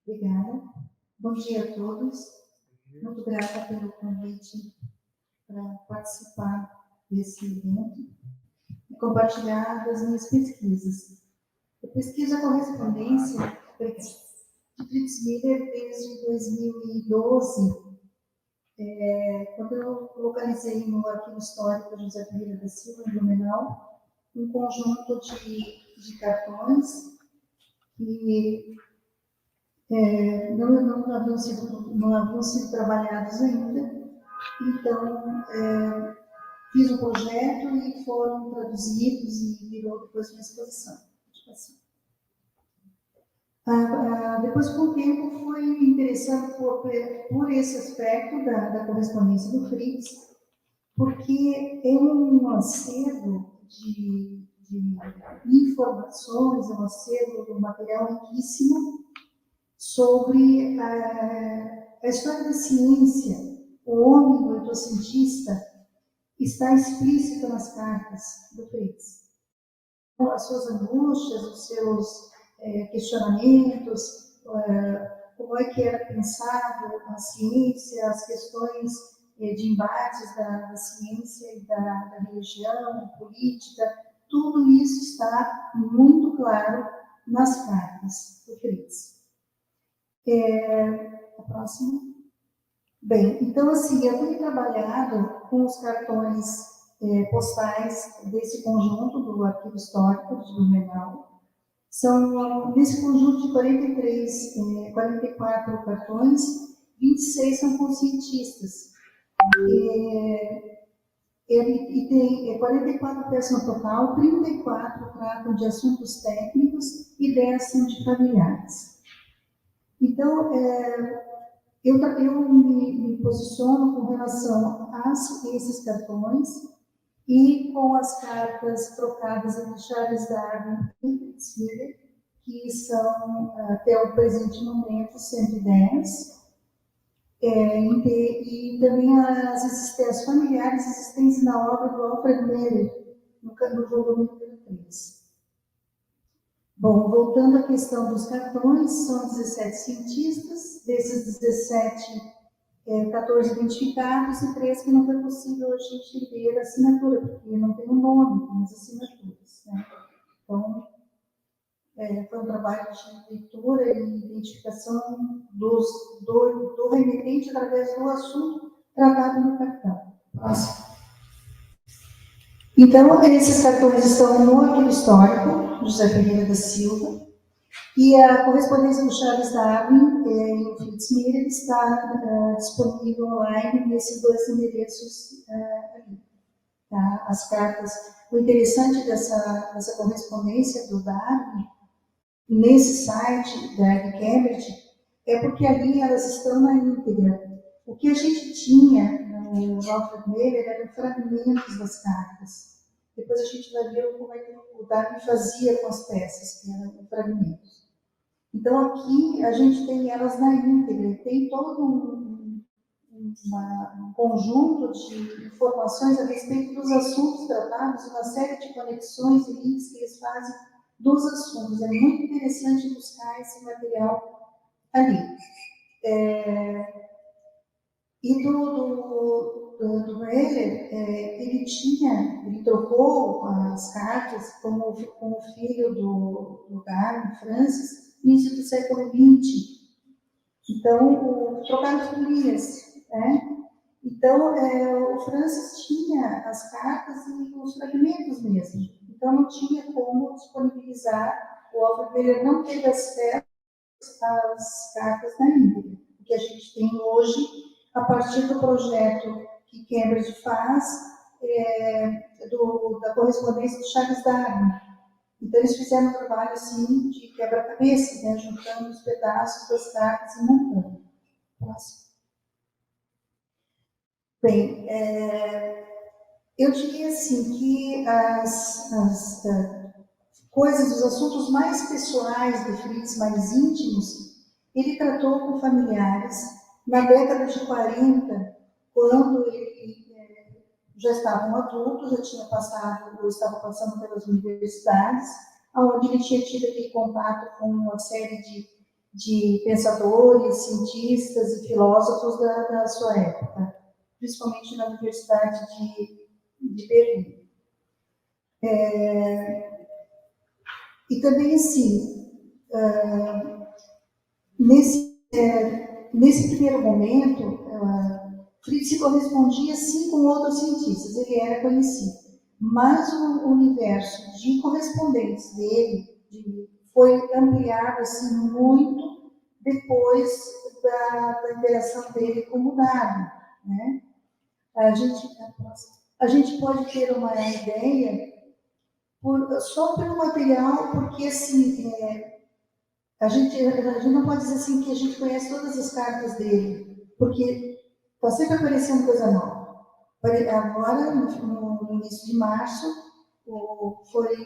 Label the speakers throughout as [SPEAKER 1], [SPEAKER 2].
[SPEAKER 1] Obrigada. Bom dia a todos. Muito grata pelo convite para participar desse evento e compartilhar das minhas pesquisas. Eu pesquiso a correspondência de Fritz Miller desde 2012, quando eu localizei no Arquivo Histórico José Ferreira da Silva, em Blumenau, um conjunto de cartões que não haviam sido trabalhados ainda. Então, fiz um projeto e foram traduzidos e virou depois uma exposição. Depois, com o tempo, fui me interessando por esse aspecto da correspondência do Fritz, porque é um acervo de informações, é um acervo de um material riquíssimo sobre a história da ciência. O homem oitocentista está explícito nas cartas do Fritz. As suas angústias, os seus questionamentos, como é que era pensado a ciência, as questões de embates da ciência e da religião, política, tudo isso está muito claro nas cartas do Fritz. A próxima. Bem, então, assim, eu tenho trabalhado com os cartões postais desse conjunto do Arquivo Histórico de Blumenau. São, nesse conjunto de 44 cartões, 26 são com cientistas. E tem 44 peças no total, 34 tratam de assuntos técnicos e 10 são de familiares. Então, eu me posiciono com relação a esses cartões e com as cartas trocadas entre Charles Darwin e Fritz Miller, que são, até o presente momento, 110, e também as familiares existentes na obra do Alfred Meller, no volume número 3. Bom, voltando à questão dos cartões, são 17 cientistas, desses 17, 14 identificados e 3 que não foi possível a gente ter a assinatura, porque não tem um nome, tem as assinaturas, né? Então, foi um trabalho de leitura e identificação do remetente através do assunto tratado no cartão. Próximo. Então, esses cartões estão no Arquivo Histórico, José Ferreira da Silva, e a correspondência do Charles Darwin e o Fritz Miller está disponível online nesses dois endereços ali. Tá? As cartas. O interessante dessa correspondência do Darwin, nesse site de Cambridge, é porque ali elas estão na íntegra. O que a gente tinha no Alfred Meller eram fragmentos das cartas. Depois a gente vai ver como é que o Darwin fazia com as peças, que eram fragmentos. Então, aqui a gente tem elas na íntegra, tem todo um conjunto de informações a respeito dos assuntos tratados, uma série de conexões e links que eles fazem dos assuntos. É muito interessante buscar esse material ali. E do Meller, ele trocou as cartas com o filho do Darwin, Francis, no início do século XX. Então, trocaram figurinhas, né? Então, o Francis tinha as cartas e os fragmentos mesmo. Então, não tinha como disponibilizar. O Alfred Meller não teve acesso às cartas na íntegra. O que a gente tem hoje, a partir do projeto que Cambridge faz, da correspondência de Charles Darwin. Então, eles fizeram um trabalho assim, de quebra-cabeça, né, juntando os pedaços das cartas e montando. Próximo. Bem, eu diria assim que as coisas, os assuntos mais pessoais do Fritz, mais íntimos, ele tratou com familiares. Na década de 40, quando ele já estava um adulto, já tinha passado, ou estava passando pelas universidades, onde ele tinha tido aquele contato com uma série de pensadores, cientistas e filósofos da sua época, principalmente na Universidade de Berlim. E também, assim, nesse primeiro momento, Fritz correspondia, sim, com outros cientistas, ele era conhecido. Mas o universo de correspondentes dele foi ampliado, assim, muito depois da interação dele com o Darwin, né? A gente pode ter uma ideia só pelo material, porque, assim, a gente não pode dizer assim que a gente conhece todas as cartas dele, porque está sempre aparecendo coisa nova. Agora, no início de março, foi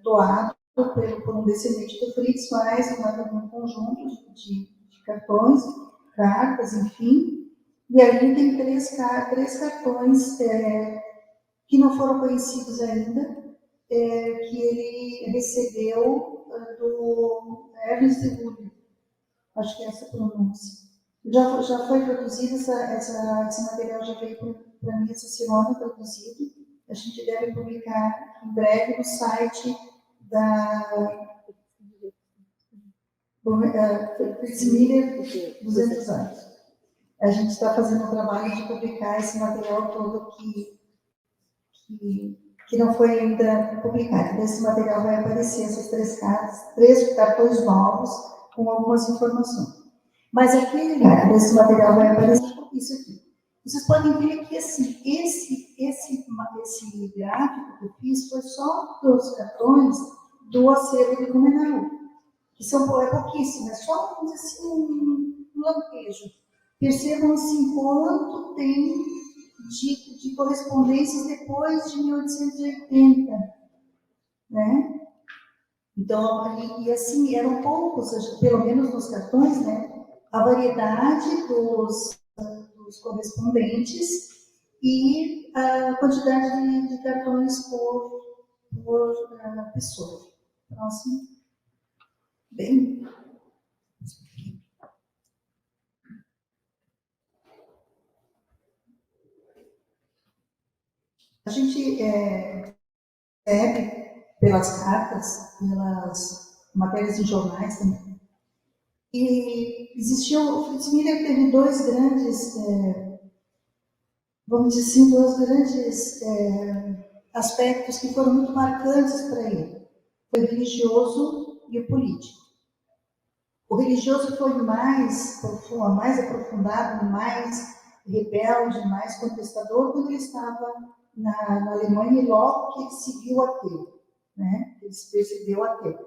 [SPEAKER 1] doado por um descendente do Fritz mais um conjunto de cartões, cartas, enfim. E ali tem três cartões que não foram conhecidos ainda, que ele recebeu do Ernest de Wood, acho que é essa pronúncia. Já foi produzido, esse material já veio para mim essa semana produzido. A gente deve publicar em breve no site da Fritz Miller 200 anos. A gente está fazendo um trabalho de publicar esse material todo que não foi ainda publicado. Esse material vai aparecer, essas três cartões novos com algumas informações. Mas aquele desse material vai aparecer isso aqui. Vocês podem ver que assim, esse gráfico que eu fiz foi só dos cartões do acervo de Blumenau, que são pouquíssimos, é só, vamos dizer assim, um lampejo. Percebam assim quanto tem de correspondências depois de 1880, né? Então, e assim, eram poucos, pelo menos nos cartões, né? A variedade dos correspondentes e a quantidade de cartões por pessoa. Próximo. Bem. A gente recebe pelas cartas, pelas matérias em jornais também. E o Fritz Miller teve dois grandes, vamos dizer assim, dois grandes aspectos que foram muito marcantes para ele. Foi o religioso e o político. O religioso foi mais profundo, mais aprofundado, mais rebelde, mais contestador quando ele estava na Alemanha e logo que ele se viu ateu, né? Ele se percebeu ateu.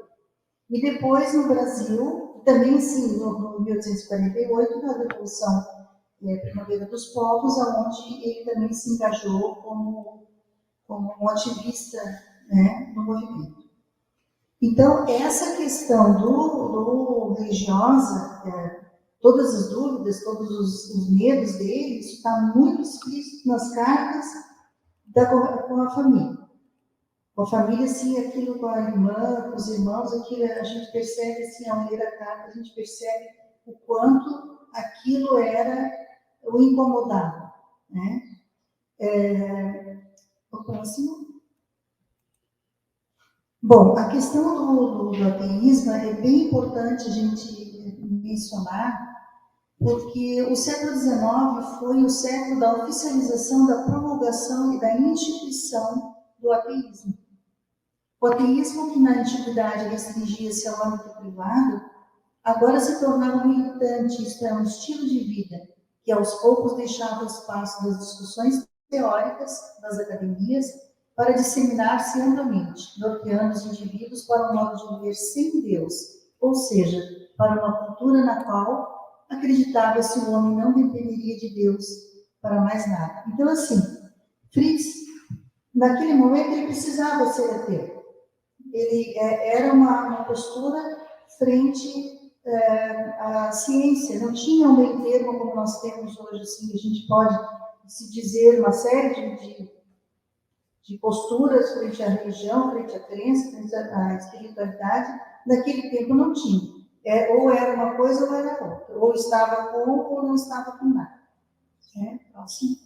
[SPEAKER 1] E depois no Brasil, também sim, no 1848, na Revolução Primavera dos Povos, onde ele também se engajou como um ativista, né, no movimento. Então, essa questão do religiosa, todas as dúvidas, todos os medos dele, isso está muito explícito nas cartas com a família. Com a família, sim, aquilo com a irmã, com os irmãos, aquilo a gente percebe, assim, ao ler a carta, a gente percebe o quanto aquilo o incomodava, né? O próximo. Bom, a questão do ateísmo é bem importante a gente mencionar, porque o século XIX foi o século da oficialização, da promulgação e da instituição do ateísmo. O ateísmo, que na antiguidade restringia-se ao âmbito privado, agora se tornava militante, isto é, um estilo de vida, que aos poucos deixava espaço das discussões teóricas das academias para disseminar-se amplamente, norteando os indivíduos para um modo de viver sem Deus, ou seja, para uma cultura na qual acreditava-se o homem não dependeria de Deus para mais nada. Então, assim, Fritz, naquele momento, ele precisava ser ateu. Ele era uma postura frente à ciência, não tinha um meio termo como nós temos hoje, assim, a gente pode se dizer uma série de posturas frente à religião, frente à crença, frente à espiritualidade. Naquele tempo não tinha. Ou era uma coisa ou era outra. Ou estava com ou não estava com nada. Próximo.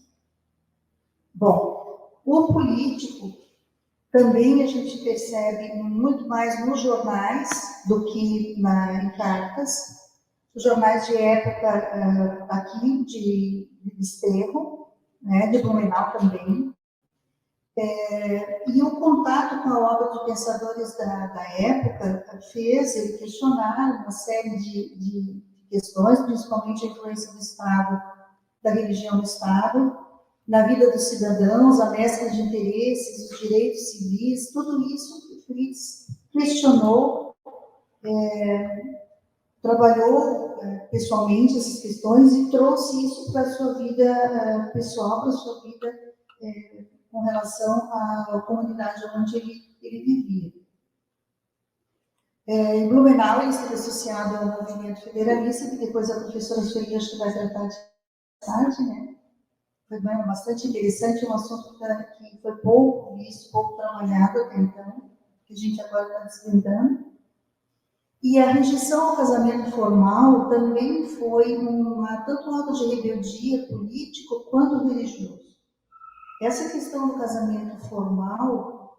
[SPEAKER 1] Bom, o político também a gente percebe muito mais nos jornais do que em cartas. Os jornais de época aqui de Desterro, né, de Blumenau também. E o contato com a obra de pensadores da época fez ele questionar uma série de questões, principalmente a influência do Estado, da religião do Estado, na vida dos cidadãos, a mescla de interesses, os direitos civis, tudo isso que Fritz questionou, trabalhou pessoalmente essas questões e trouxe isso para a sua vida pessoal, para a sua vida com relação à comunidade onde ele vivia. Em Blumenau, ele esteve associado ao movimento federalista, que depois a professora Sueli acho que vai tratar de tarde, né? Foi bastante interessante, um assunto que foi pouco visto, pouco trabalhado até então, que a gente agora está desvendando. E a rejeição ao casamento formal também foi tanto um ato de rebeldia político quanto religioso. Essa questão do casamento formal,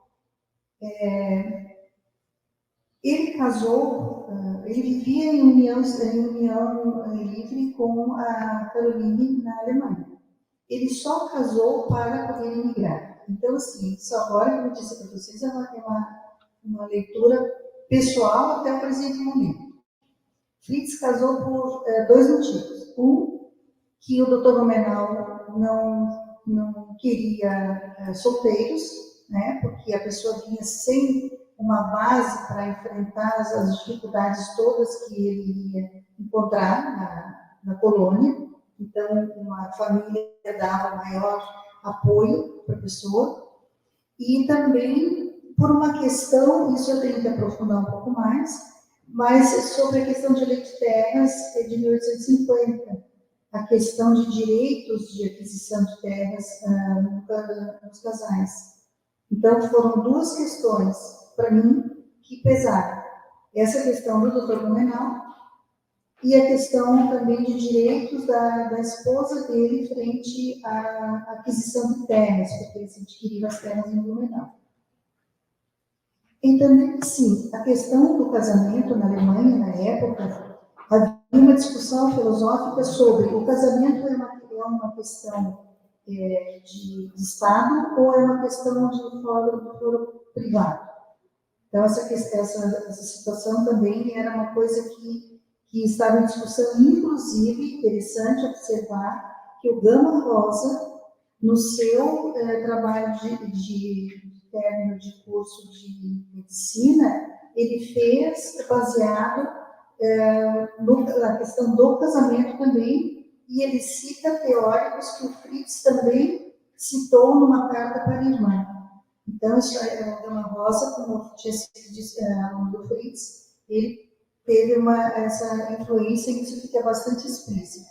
[SPEAKER 1] ele casou, ele vivia em união livre com a Caroline na Alemanha. Ele só casou para poder emigrar. Então, assim, isso agora que eu vou dizer para vocês é uma leitura pessoal até o presente momento. Fritz casou por dois motivos. Um, que o Dr. Blumenau não queria solteiros, né, porque a pessoa vinha sem uma base para enfrentar as dificuldades todas que ele iria encontrar na colônia. Então, uma família dava maior apoio para a pessoa. E também por uma questão, isso eu tenho que aprofundar um pouco mais, mas sobre a questão de lei de terras de 1850, a questão de direitos de aquisição de terras nos casais. Então, foram duas questões, para mim, que pesaram. Essa questão do Dr. Blumenau e a questão também de direitos da esposa dele frente à aquisição de terras, porque eles adquiriram as terras em Blumenau. Entender que, sim, a questão do casamento na Alemanha, na época, havia uma discussão filosófica sobre o casamento é uma questão de Estado ou é uma questão de foro privado. Então, essa situação também era uma coisa que estava em discussão, inclusive, interessante observar que o Gama Rosa, no seu trabalho de término de curso de medicina, ele fez baseado na questão do casamento também, e ele cita teóricos que o Fritz também citou numa carta para a irmã. Então, isso é uma rosa, como tinha sido aluno do Fritz, ele teve essa influência e isso fica bastante explícito.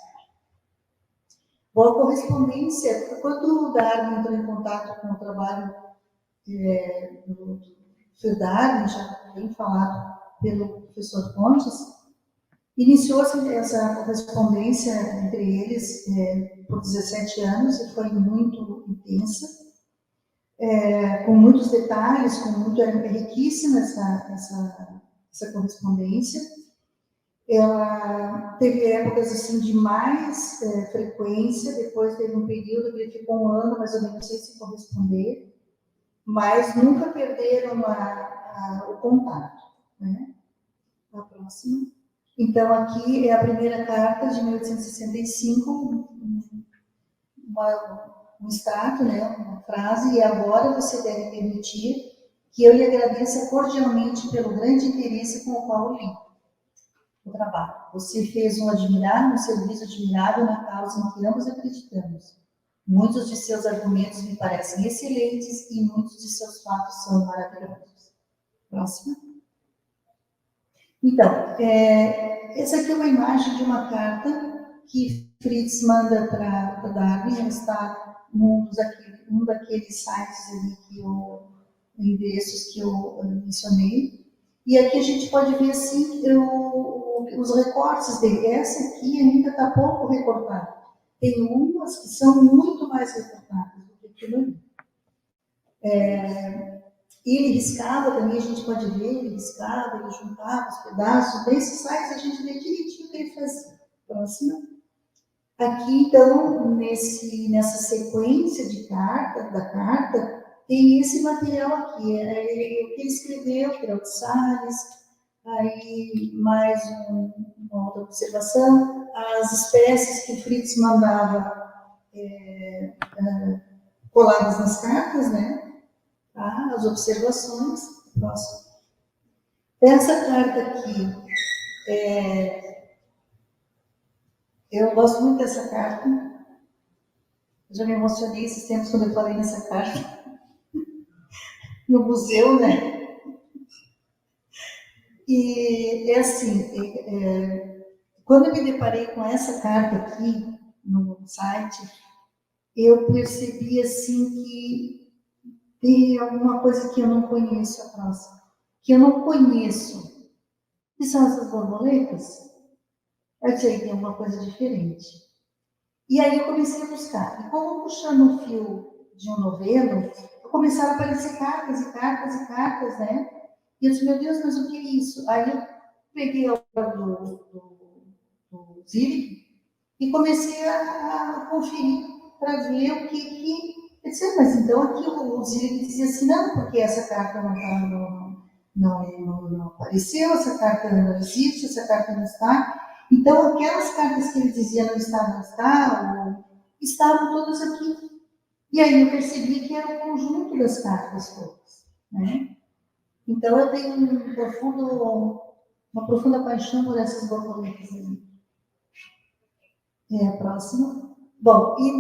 [SPEAKER 1] Bom, a correspondência, quando o Darwin entrou em contato com o trabalho do Darwin, já bem falado pelo professor Pontes, iniciou-se essa correspondência entre eles por 17 anos e foi muito intensa, com muitos detalhes, é riquíssima essa correspondência. Ela teve épocas assim de mais frequência, depois teve um período que ele ficou um ano mais ou menos sem se corresponder, mas nunca perderam o contato. Né? A próxima. Então, aqui é a primeira carta de 1865, um extrato, né, uma frase, e agora você deve permitir que eu lhe agradeça cordialmente pelo grande interesse com o qual eu li o trabalho. Você fez um serviço admirável na causa em que ambos acreditamos. Muitos de seus argumentos me parecem excelentes e muitos de seus fatos são maravilhosos. Próxima. Então, essa aqui é uma imagem de uma carta que Fritz manda para Darwin. Ela está num daqueles sites ali endereços que eu mencionei. E aqui a gente pode ver assim os recortes dele. Essa aqui ainda está pouco recortada. Tem umas que são muito mais recortadas do que aquilo ali. Ele riscava também, a gente pode ver, ele riscava, ele juntava os pedaços. Nesses sites a gente vê direitinho o que ele fazia. Próxima. Aqui, então, nessa sequência da carta, tem esse material aqui. O que ele escreveu, que era o de Salles. Aí, mais uma outra observação. As espécies que o Fritz mandava coladas nas cartas, né? Tá? As observações. Próximo. Essa carta aqui, eu gosto muito dessa carta. Eu já me emocionei esses tempos quando eu falei nessa carta. No museu, né? E é assim, quando eu me deparei com essa carta aqui no site, eu percebi assim que tem alguma coisa que eu não conheço a próxima, que eu não conheço. Que são essas borboletas? Eu sei, tem alguma coisa diferente. E aí eu comecei a buscar. E como puxando o fio de um novelo, começaram a aparecer cartas e cartas e cartas, né? E eu disse, meu Deus, mas o que é isso? Aí eu peguei a obra do Zilli e comecei a conferir para ver o que eu disse, mas então aqui o Zilli dizia assim, não, porque essa carta não apareceu, essa carta não existe, essa carta não está. Então aquelas cartas que ele dizia não está, estavam todas aqui. E aí eu percebi que era o conjunto das cartas todas, né? Então eu tenho uma profunda paixão por essas borboletas aí. A próxima. Bom, e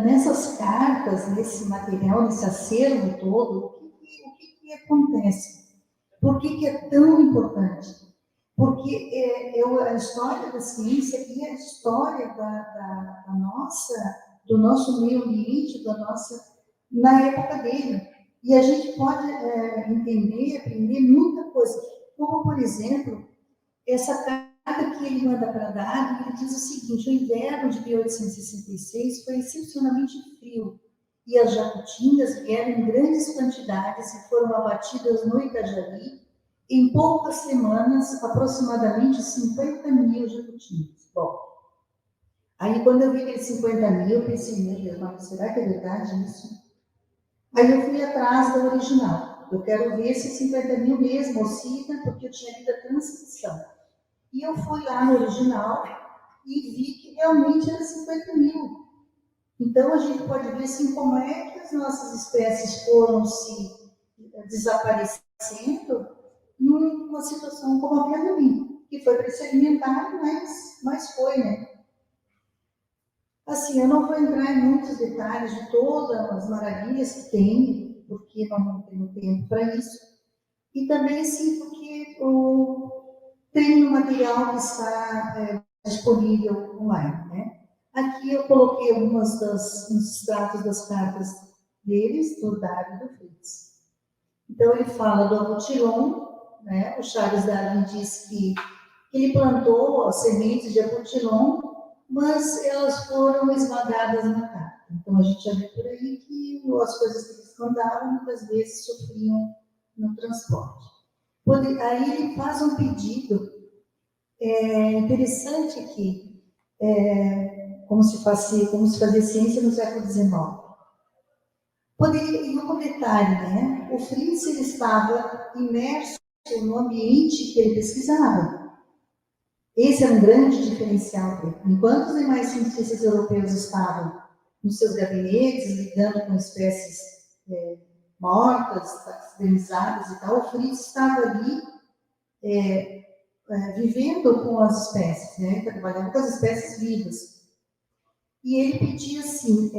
[SPEAKER 1] nessas cartas, nesse material, nesse acervo todo, o que acontece? Por que é tão importante? Porque a história da ciência e a história do nosso meio ambiente, na época dele. E a gente pode entender, aprender muita coisa. Como, por exemplo, essa carta que ele manda para Darwin, ele diz o seguinte, o inverno de 1866 foi excepcionalmente frio, e as jacutingas vieram em grandes quantidades e foram abatidas no Itajaí. Em poucas semanas, aproximadamente 50.000 jacutingas. Bom, aí quando eu vi aqueles 50.000, eu pensei, meu Deus, mas será que é verdade isso? Aí eu fui atrás da original. Eu quero ver se 50.000 mesmo, ou cita, porque eu tinha lido a transcrição. E eu fui lá no original e vi que realmente era 50.000. Então a gente pode ver assim, como é que as nossas espécies foram se desaparecendo numa situação como aquela ali, que foi para se alimentar, mas foi, né? Assim, eu não vou entrar em muitos detalhes de todas as maravilhas que tem, porque não tenho tempo para isso. E também, assim, porque tem um material que está disponível online, né? Aqui eu coloquei alguns extratos das cartas deles, do Darwin e do Fritz. Então, ele fala do abutilon, né? O Charles Darwin diz que ele plantou as sementes de abutilon, mas elas foram esmagadas na carta. Então, a gente já vê por aí que as coisas que eles plantavam, muitas vezes, sofriam no transporte. Aí ele faz um pedido interessante aqui, como se fazia ciência no século XIX. E um detalhe, né? O Fritz ele estava imerso no ambiente que ele pesquisava. Esse é um grande diferencial dele. Enquanto os demais cientistas europeus estavam nos seus gabinetes, lidando com espécies mortas, taxidemizadas e tal, o Fritz estava ali vivendo com as espécies, né? Trabalhando com as espécies vivas. E ele pedia assim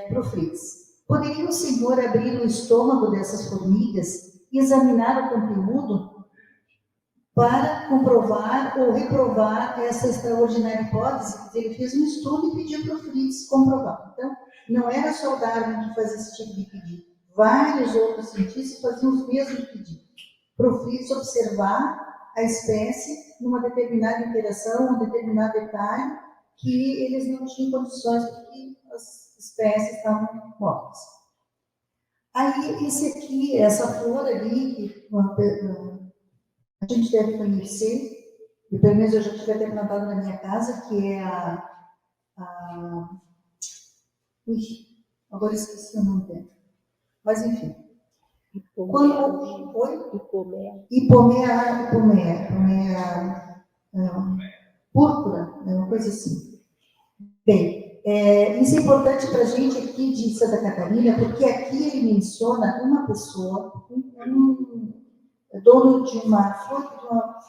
[SPEAKER 1] para o Fritz, poderia o senhor abrir o estômago dessas formigas e examinar o conteúdo para comprovar ou reprovar essa extraordinária hipótese? Ele fez um estudo e pediu para o Fritz comprovar. Então, não era só o Darwin que fazia esse tipo de pedido. Vários outros cientistas faziam os mesmos pedidos. Para o Fritz observar a espécie numa determinada interação, um determinado detalhe, que eles não tinham condições porque as espécies estavam mortas. Aí, essa flor ali, que a gente deve conhecer, e pelo menos eu já tive até plantado na minha casa, que é ui, agora esqueci o nome dela. Mas, enfim. Ipomea púrpura, uma coisa assim. Bem, isso é importante para a gente aqui de Santa Catarina, porque aqui ele menciona uma pessoa, um dono de uma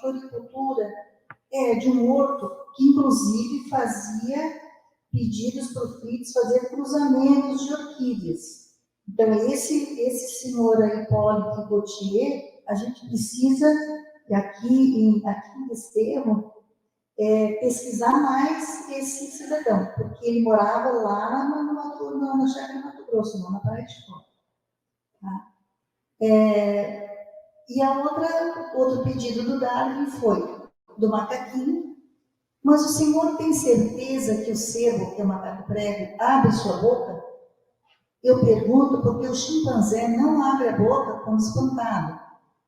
[SPEAKER 1] floricultura, de um horto, que inclusive fazia pedidos para o Fritz fazer cruzamentos de orquídeas. Então, esse senhor aí, Hipólito Gautier, a gente precisa, aqui em Desterro, pesquisar mais esse cidadão, porque ele morava lá na chácara do Mato Grosso, não na Praia de Fora. Tá? E outro pedido do Darwin foi do macaquinho, mas o senhor tem certeza que o cervo, que é o macaco prego, abre sua boca? Eu pergunto porque o chimpanzé não abre a boca quando espantado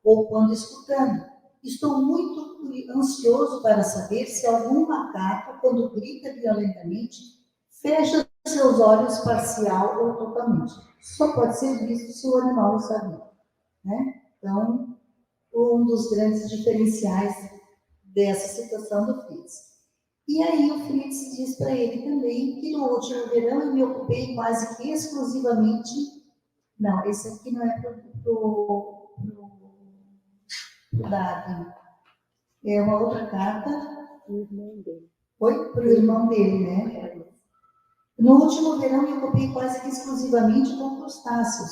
[SPEAKER 1] ou quando escutando. Estou muito ansioso para saber se algum macaco, quando grita violentamente, fecha seus olhos parcial ou totalmente. Só pode ser visto se o animal o sabia. Né? Então, um dos grandes diferenciais dessa situação do Fritz. E aí o Fritz diz para ele também que no último verão eu me ocupei quase que exclusivamente... Não, esse aqui não é para o Darwin. É uma outra carta. O irmão dele. Oi? Para o irmão dele, né? No último verão me ocupei quase que exclusivamente com crustáceos.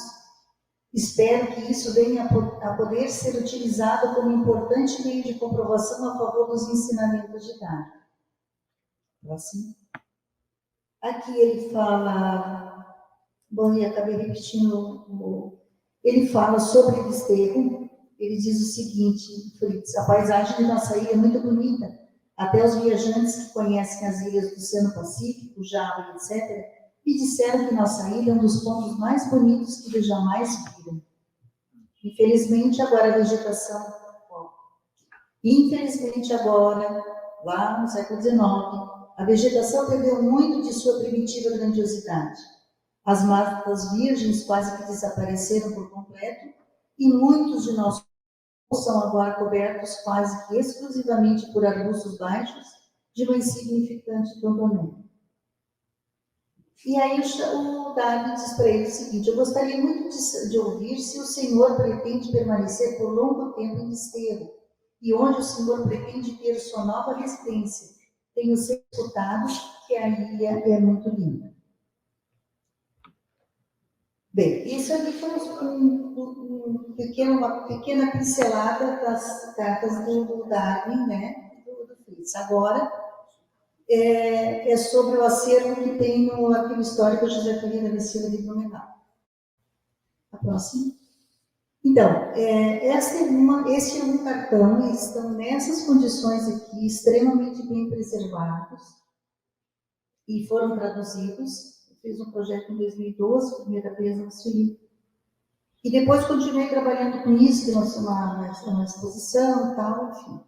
[SPEAKER 1] Espero que isso venha a poder ser utilizado como importante meio de comprovação a favor dos ensinamentos de Darwin. Próximo. Aqui ele fala, bom, e acabei repetindo, ele fala sobre o desterro. Ele diz o seguinte, Fritz: a paisagem de nossa ilha é muito bonita. Até os viajantes que conhecem as ilhas do Oceano Pacífico, Java, etc., me disseram que nossa ilha é um dos pontos mais bonitos que eles jamais viram. Infelizmente, agora, lá no século XIX, a vegetação perdeu muito de sua primitiva grandiosidade. As matas virgens quase que desapareceram por completo e muitos de nossos são agora cobertos quase que exclusivamente por arbustos baixos de uma insignificante tontoneira. E aí o Darwin diz para ele o seguinte: eu gostaria muito de ouvir se o senhor pretende permanecer por longo tempo em Desterro e onde o senhor pretende ter sua nova residência. Tenho escutado que a ilha é muito linda. Bem, isso aqui foi uma pequena pincelada das cartas do Darwin, né, do Fritz. Agora, é sobre o acervo que tem no Arquivo Histórico José Ferreira da Silva de Blumenau. A próxima. Então, este é um cartão, eles estão nessas condições aqui, extremamente bem preservados, e foram traduzidos. Eu fiz um projeto em 2012, primeira vez no Felipe. E depois continuei trabalhando com isso, uma exposição e tal, enfim.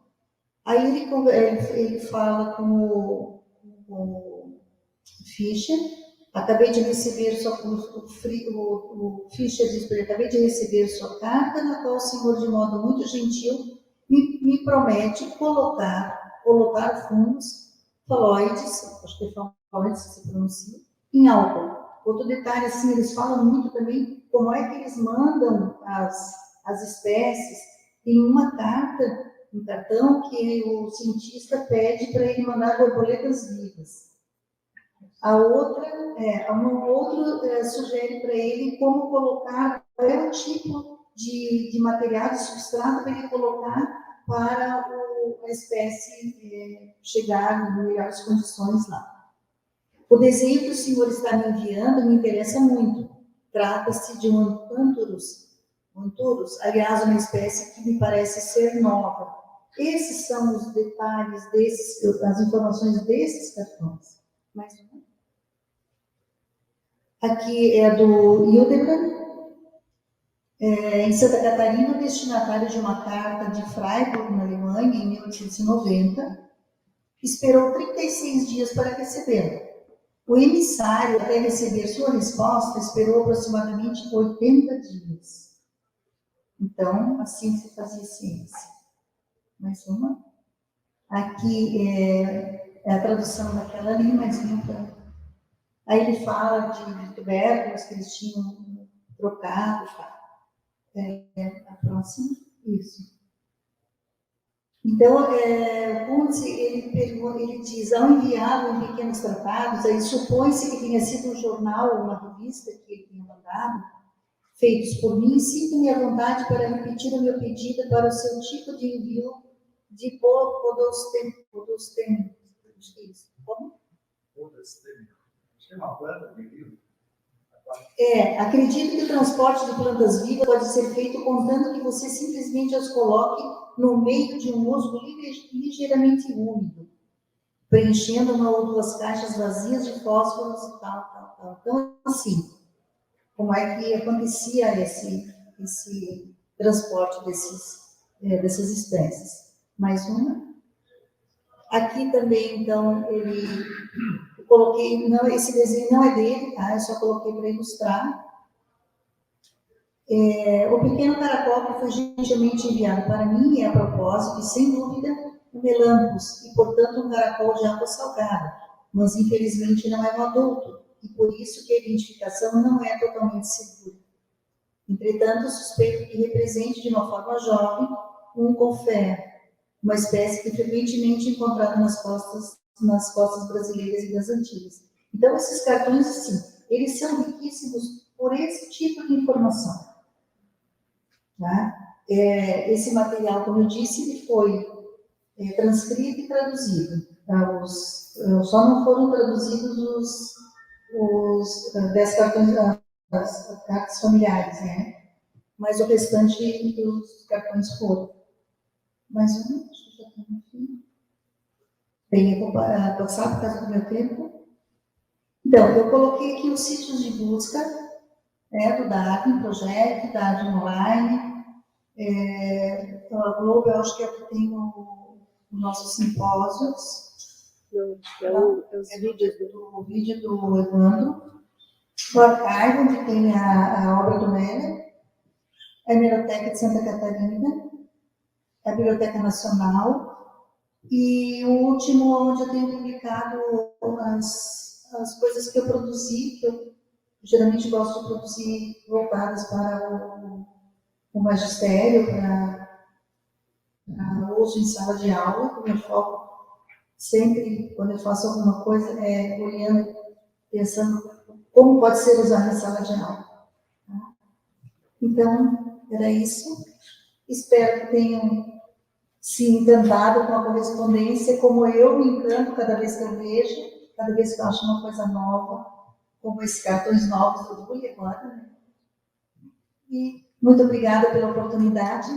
[SPEAKER 1] Aí ele fala com o Fischer. Acabei de receber o Fischer diz para ele: acabei de receber sua carta, na qual o senhor, de modo muito gentil, me promete colocar fungos faloides, acho que é faloides que se pronuncia, em álcool. Outro detalhe, assim, eles falam muito também como é que eles mandam as espécies. Tem uma carta, um cartão, que o cientista pede para ele mandar borboletas vivas. Um outro sugere para ele como colocar, qual é o tipo de material, de substrato para ele colocar para a espécie chegar em melhores condições lá. O desenho que o senhor está me enviando me interessa muito. Trata-se de um Anturus, aliás, uma espécie que me parece ser nova. Esses são os detalhes as informações desses cartões. Mais um. Aqui é do Hildebrand, em Santa Catarina, destinatário de uma carta de Freiburg, na Alemanha, em 1890, esperou 36 dias para recebê-la. O emissário, até receber sua resposta, esperou aproximadamente 80 dias. Então, assim se fazia ciência. Mais uma. Aqui é a tradução daquela ali, mas nunca. Aí ele fala de tubérculos que eles tinham trocado. A próxima. Isso. Então, o Kuntz, ele diz, ao enviá-lo em pequenos tratados, aí supõe-se que tenha sido um jornal ou uma revista que ele tinha mandado, feitos por mim, sinto-me à vontade para repetir o meu pedido para o seu tipo de envio de podostêmio. Como?
[SPEAKER 2] Podostêmio. Acho que é uma planta de envio.
[SPEAKER 1] Acredito que o transporte de plantas vivas pode ser feito contando que você simplesmente as coloque no meio de um musgo ligeiramente úmido, preenchendo uma ou duas caixas vazias de fósforos e tal. Então, assim, como é que acontecia esse transporte dessas espécies? Mais uma. Aqui também, então, eu coloquei, não, esse desenho não é dele, tá? Eu só coloquei para ilustrar. O pequeno caracol que foi gentilmente enviado para mim é, a propósito, e sem dúvida, um melampus, e, portanto, um caracol de água salgada, mas, infelizmente, não é um adulto, e por isso que a identificação não é totalmente segura. Entretanto, suspeito que represente, de uma forma jovem, um confere, uma espécie que frequentemente é encontrada nas costas brasileiras e das Antilhas. Então, esses cartões, assim, eles são riquíssimos por esse tipo de informação. Tá? Esse material, como eu disse, ele foi transcrito e traduzido. Tá? Só não foram traduzidos os 10 cartões, as cartas familiares, né? Mas o restante dos cartões foram. Mais um, acho que já está no fim. Bem, eu vou passar por causa do meu tempo. Então, eu coloquei aqui os sítios de busca do Darwin Project, Darwin Online. Então, a Globo, eu acho que é o que tem os nossos simpósios.
[SPEAKER 3] Os vídeos
[SPEAKER 1] o vídeo do Evandro. O arquivo, onde tem a obra do Meller. A Hemeroteca de Santa Catarina. A Biblioteca Nacional. E o último, onde eu tenho publicado as coisas que eu produzi, que eu geralmente gosto de produzir voltadas para o magistério, para uso em sala de aula. O meu foco sempre, quando eu faço alguma coisa, é olhando, pensando como pode ser usado em sala de aula. Tá? Então, era isso. Espero que tenham se encantado com a correspondência, como eu me encanto cada vez que eu vejo, cada vez que eu acho uma coisa nova, como esses cartões novos do Dully agora. Né? E muito obrigada pela oportunidade.